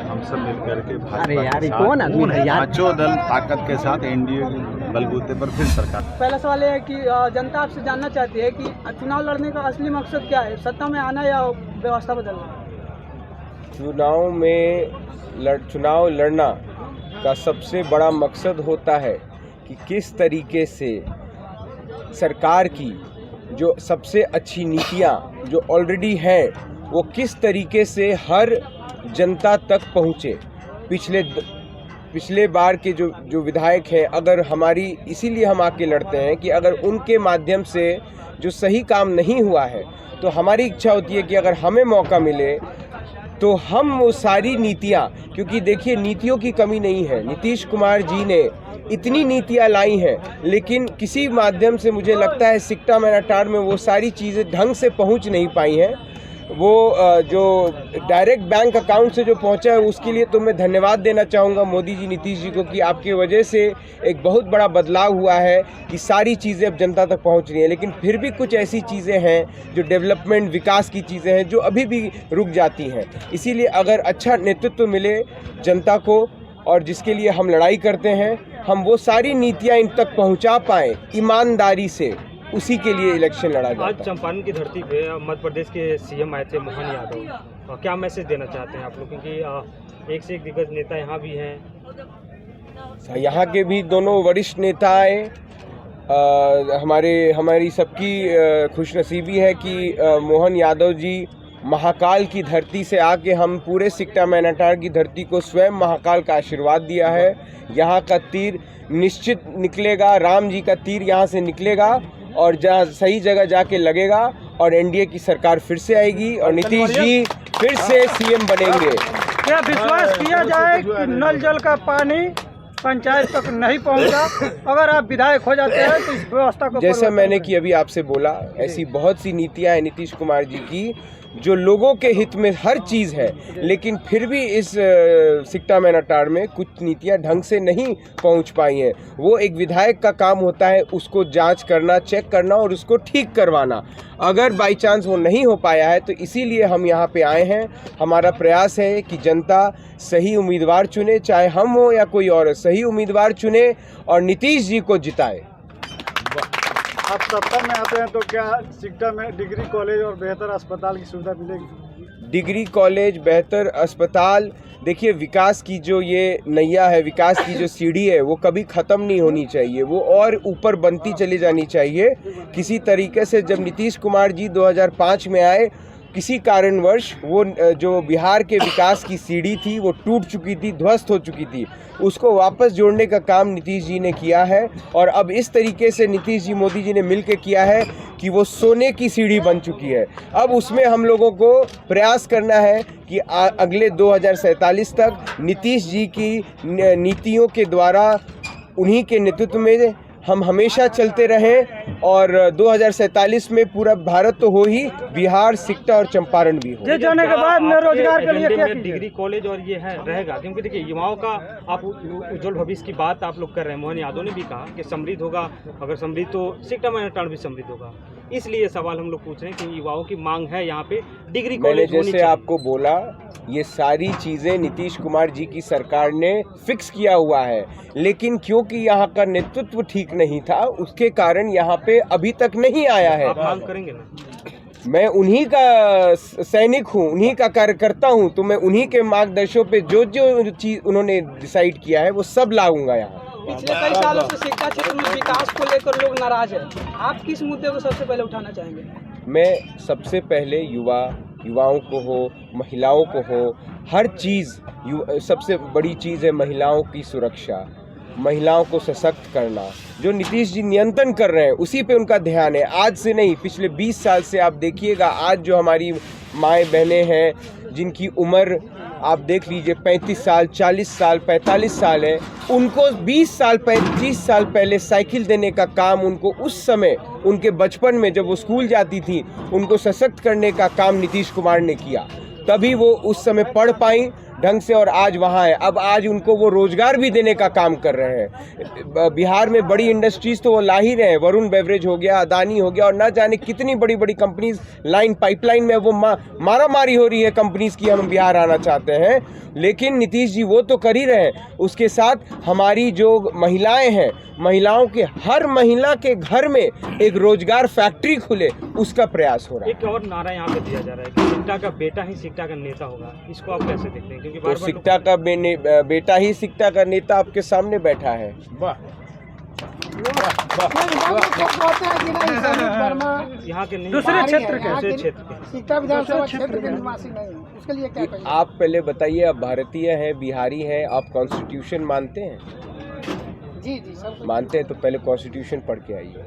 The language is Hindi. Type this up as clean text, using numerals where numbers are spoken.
हम सब मिलकर के अरे यार, कौन आदमी है यार? पांचों दल ताकत के साथ एनडीए बलबूते पर फिर सरकार। पहला सवाल ये है कि जनता आपसे जानना चाहती है कि चुनाव लड़ने का असली मकसद क्या है, सत्ता में आना या व्यवस्था बदलना? चुनाव लड़ना का सबसे बड़ा मकसद होता है कि किस तरीके से सरकार की जो सबसे अच्छी नीतियां जो ऑलरेडी हैं वो किस तरीके से हर जनता तक पहुँचे। पिछले बार के जो विधायक हैं, अगर हमारी इसीलिए हम आके लड़ते हैं कि अगर उनके माध्यम से जो सही काम नहीं हुआ है तो हमारी इच्छा होती है कि अगर हमें मौका मिले तो हम वो सारी नीतियाँ, क्योंकि देखिए नीतियों की कमी नहीं है, नीतीश कुमार जी ने इतनी नीतियाँ लाई हैं, लेकिन किसी माध्यम से मुझे लगता है सिक्टा मैनाटार में वो सारी चीज़ें ढंग से पहुँच नहीं पाई हैं। वो जो डायरेक्ट बैंक अकाउंट से जो पहुंचा है उसके लिए तो मैं धन्यवाद देना चाहूँगा मोदी जी, नीतीश जी को, कि आपकी वजह से एक बहुत बड़ा बदलाव हुआ है कि सारी चीज़ें अब जनता तक पहुंच रही हैं। लेकिन फिर भी कुछ ऐसी चीज़ें हैं जो डेवलपमेंट विकास की चीज़ें हैं जो अभी भी रुक जाती हैं। इसीलिए अगर अच्छा नेतृत्व मिले जनता को और जिसके लिए हम लड़ाई करते हैं, हम वो सारी नीतियाँ इन तक पहुँचा पाएँ ईमानदारी से, उसी के लिए इलेक्शन लड़ा जाता है। आज चंपारण की धरती पे मध्य प्रदेश के सीएम आए थे मोहन यादव, क्या मैसेज देना चाहते हैं आप लोग, क्योंकि एक से एक दिग्गज नेता यहाँ भी हैं? यहाँ के भी दोनों वरिष्ठ नेता आए। हमारी सबकी खुशनसीबी है कि मोहन यादव जी महाकाल की धरती से आके हम पूरे सिक्टा मैनाटार की धरती को स्वयं महाकाल का आशीर्वाद दिया है। यहाँ का तीर निश्चित निकलेगा, राम जी का तीर यहाँ से निकलेगा और जहाँ सही जगह जाके लगेगा और एनडीए की सरकार फिर से आएगी और नीतीश जी फिर से सीएम बनेंगे। क्या विश्वास किया जाए कि नल जल का पानी पंचायत तक नहीं पहुंचा, अगर आप विधायक हो जाते हैं तो इस व्यवस्था को? जैसे मैंने कि अभी आपसे बोला, ऐसी बहुत सी नीतियां हैं नीतीश कुमार जी की जो लोगों के हित में हर चीज़ है, लेकिन फिर भी इस सिक्टा मैनाटार में कुछ नीतियां ढंग से नहीं पहुंच पाई हैं। वो एक विधायक का काम होता है उसको जांच करना, चेक करना और उसको ठीक करवाना। अगर बाई चांस वो नहीं हो पाया है तो इसीलिए हम यहाँ पे आए हैं। हमारा प्रयास है कि जनता सही उम्मीदवार चुने, चाहे हम हो या कोई और, सही उम्मीदवार चुने और नीतीश जी को जिताए। आप सत्ता में आते हैं तो क्या सिक्टा में डिग्री कॉलेज और बेहतर अस्पताल की सुविधा मिलेगी? डिग्री कॉलेज, बेहतर अस्पताल, देखिए विकास की जो ये नैया है, विकास की जो सीढ़ी है वो कभी ख़त्म नहीं होनी चाहिए, वो और ऊपर बनती चली जानी चाहिए। किसी तरीके से जब नीतीश कुमार जी 2005 में आए, किसी कारणवश वो जो बिहार के विकास की सीढ़ी थी वो टूट चुकी थी, ध्वस्त हो चुकी थी, उसको वापस जोड़ने का काम नीतीश जी ने किया है। और अब इस तरीके से नीतीश जी, मोदी जी ने मिलकर किया है कि वो सोने की सीढ़ी बन चुकी है। अब उसमें हम लोगों को प्रयास करना है कि अगले 2047 तक नीतीश जी की नीतियों के द्वारा, उन्हीं के नेतृत्व में हम हमेशा चलते रहें और 2047 में पूरा भारत तो हो ही, बिहार, सिक्टा और चंपारण भी हो। ये जाने के बाद में रोजगार के लिए क्या डिग्री कॉलेज और ये है रहेगा, क्योंकि देखिए युवाओं का आप उज्जवल भविष्य की बात आप लोग कर रहे हैं। मोहन यादव ने भी कहा कि समृद्ध होगा, अगर समृद्ध तो सिक्टा मैनाटार भी समृद्ध होगा। इसलिए सवाल हम लोग पूछ रहे हैं कि युवाओं की मांग है यहाँ पे डिग्री कॉलेज। मैंने जैसे आपको बोला, ये सारी चीज़ें नीतीश कुमार जी की सरकार ने फिक्स किया हुआ है, लेकिन क्योंकि यहाँ का नेतृत्व ठीक नहीं था उसके कारण यहाँ पे अभी तक नहीं आया है। आप मांग करेंगे ना? मैं उन्हीं का सैनिक हूँ, उन्हीं का कार्यकर्ता हूँ, तो मैं उन्हीं के मार्गदर्शन पे जो जो चीज़ उन्होंने डिसाइड किया है वो सब लाऊंगा यहाँ। पिछले कई सालों से सिक्टा क्षेत्र में विकास को लेकर लोग नाराज हैं, आप किस मुद्दे को सबसे पहले उठाना चाहेंगे? मैं सबसे पहले युवाओं को हो, महिलाओं को हो, हर चीज़, सबसे बड़ी चीज़ है महिलाओं की सुरक्षा, महिलाओं को सशक्त करना। जो नीतीश जी नियंत्रण कर रहे हैं उसी पे उनका ध्यान है, आज से नहीं, पिछले 20 साल से। आप देखिएगा आज जो हमारी माएँ बहनें हैं जिनकी उम्र आप देख लीजिए 35 साल, 40 साल, 45 साल है, उनको 20 साल, 25 साल पहले साइकिल देने का काम उनको उस समय, उनके बचपन में जब वो स्कूल जाती थी, उनको सशक्त करने का काम नीतीश कुमार ने किया। तभी वो उस समय पढ़ पाई, ढंग से और आज वहाँ है। अब आज उनको वो रोजगार भी देने का काम कर रहे हैं। बिहार में बड़ी इंडस्ट्रीज तो वो ला ही रहे हैं, वरुण बेवरेज हो गया, अदानी हो गया, और ना जाने कितनी बड़ी बड़ी कंपनीज लाइन पाइपलाइन में वो मारा मारी हो रही है कंपनीज की, हम बिहार आना चाहते हैं। लेकिन नीतीश जी वो तो कर ही रहे हैं, उसके साथ हमारी जो महिलाएं हैं, महिलाओं के हर महिला के घर में एक रोजगार फैक्ट्री खुले, उसका प्रयास हो रहा है। एक और नारा यहाँ पे दिया जा रहा है कि सिक्टा का बेटा ही सिक्टा का नेता होगा, इसको आप कैसे देखते हैं? क्योंकि तो सिक्टा का बेटा ही सिक्टा का नेता आपके सामने बैठा है। यहाँ के नहीं, दूसरे क्षेत्र के दूसरे क्षेत्र के सीता विधानसभा क्षेत्र के निवासी नहीं है, उसके लिए क्या कहेंगे? आप पहले बताइए, आप भारतीय हैं, बिहारी हैं, आप कॉन्स्टिट्यूशन मानते हैं? जी जी सब मानते हैं तो पहले कॉन्स्टिट्यूशन पढ़ के आइए।